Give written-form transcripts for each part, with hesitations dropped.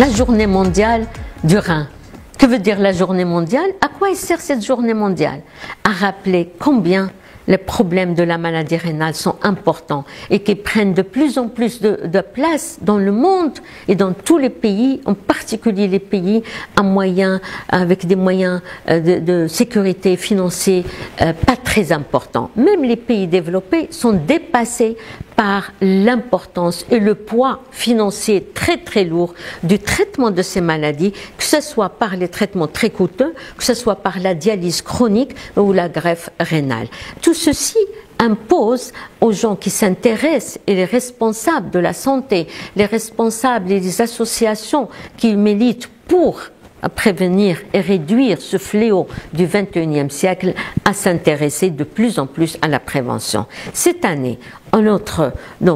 la journée mondiale du rein. Que veut dire la journée mondiale? À quoi sert cette journée mondiale? À rappeler combien les problèmes de la maladie rénale sont importants et qui prennent de plus en plus de place dans le monde et dans tous les pays, en particulier les pays avec des moyens de sécurité financiers pas très importants. Même les pays développés sont dépassés par l'importance et le poids financier très très lourd du traitement de ces maladies, que ce soit par les traitements très coûteux, que ce soit par la dialyse chronique ou la greffe rénale. Tout ceci impose aux gens qui s'intéressent et les responsables de la santé, les responsables et les associations qui militent pour prévenir et réduire ce fléau du XXIe siècle à s'intéresser de plus en plus à la prévention. Cette année, notre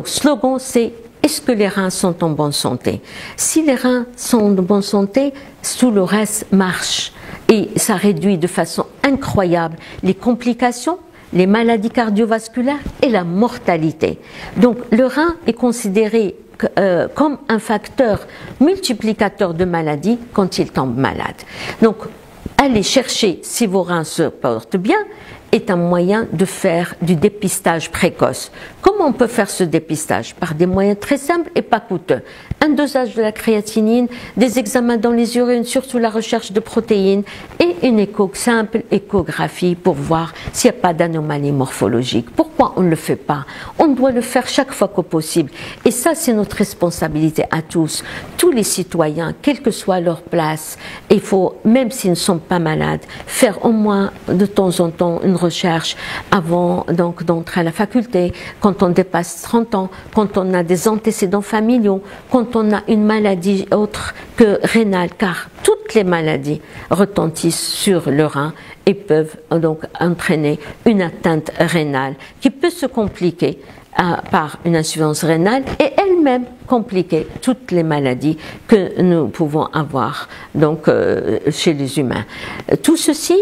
slogan, c'est « Est-ce que les reins sont en bonne santé ?» Si les reins sont en bonne santé, tout le reste marche et ça réduit de façon incroyable les complications, les maladies cardiovasculaires et la mortalité. Donc le rein est considéré comme un facteur multiplicateur de maladies quand il tombe malade. Donc, aller chercher si vos reins se portent bien est un moyen de faire du dépistage précoce. Comment on peut faire ce dépistage? Par des moyens très simples et pas coûteux. Un dosage de la créatinine, des examens dans les urines, surtout la recherche de protéines, et une simple échographie pour voir s'il n'y a pas d'anomalie morphologique. Pourquoi on ne le fait pas? On doit le faire chaque fois que possible. Et ça, c'est notre responsabilité à tous. Tous les citoyens, quelle que soit leur place, il faut, même s'ils ne sont pas malades, faire au moins de temps en temps une recherche avant d'entrer à la faculté, quand on dépasse 30 ans, quand on a des antécédents familiaux, quand on a une maladie autre que rénale, car toutes les maladies retentissent sur le rein et peuvent donc entraîner une atteinte rénale qui peut se compliquer par une insuffisance rénale et elle-même compliquer toutes les maladies que nous pouvons avoir chez les humains. Tout ceci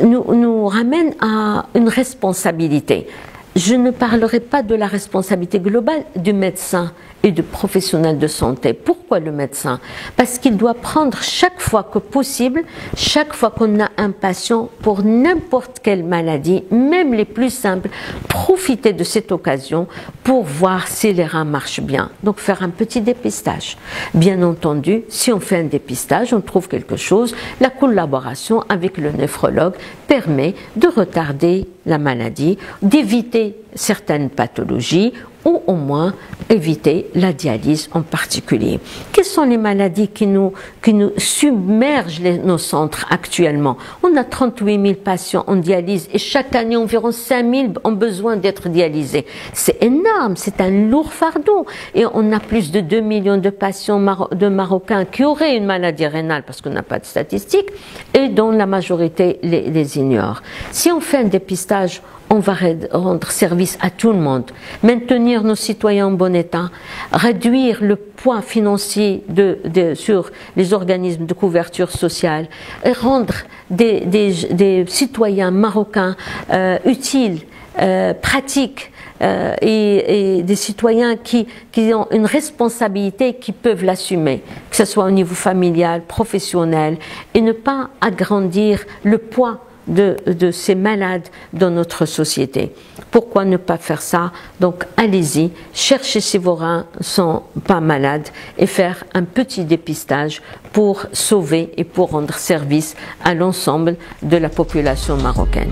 nous ramène à une responsabilité. Je ne parlerai pas de la responsabilité globale du médecin et du professionnel de santé. Pourquoi le médecin? Parce qu'il doit prendre chaque fois que possible, chaque fois qu'on a un patient pour n'importe quelle maladie, même les plus simples, profiter de cette occasion pour voir si les reins marchent bien. Donc faire un petit dépistage. Bien entendu, si on fait un dépistage, on trouve quelque chose, la collaboration avec le néphrologue permet de retarder la maladie, d'éviter certaines pathologies ou au moins éviter la dialyse en particulier. Quelles sont les maladies qui nous submergent nos centres actuellement? On a 38 000 patients en dialyse et chaque année environ 5 000 ont besoin d'être dialysés. C'est énorme, c'est un lourd fardeau et on a plus de 2 millions de patients Marocains qui auraient une maladie rénale parce qu'on n'a pas de statistiques et dont la majorité les ignore. Si on fait un dépistage, on va rendre service à tout le monde, maintenir nos citoyens en bon état, réduire le poids financier sur les organismes de couverture sociale, et rendre des citoyens marocains utiles, pratiques, et des citoyens qui ont une responsabilité, qui peuvent l'assumer, que ce soit au niveau familial, professionnel, et ne pas agrandir le poids de ces malades dans notre société. Pourquoi ne pas faire ça? Donc allez-y, cherchez si vos reins ne sont pas malades et faire un petit dépistage pour sauver et pour rendre service à l'ensemble de la population marocaine.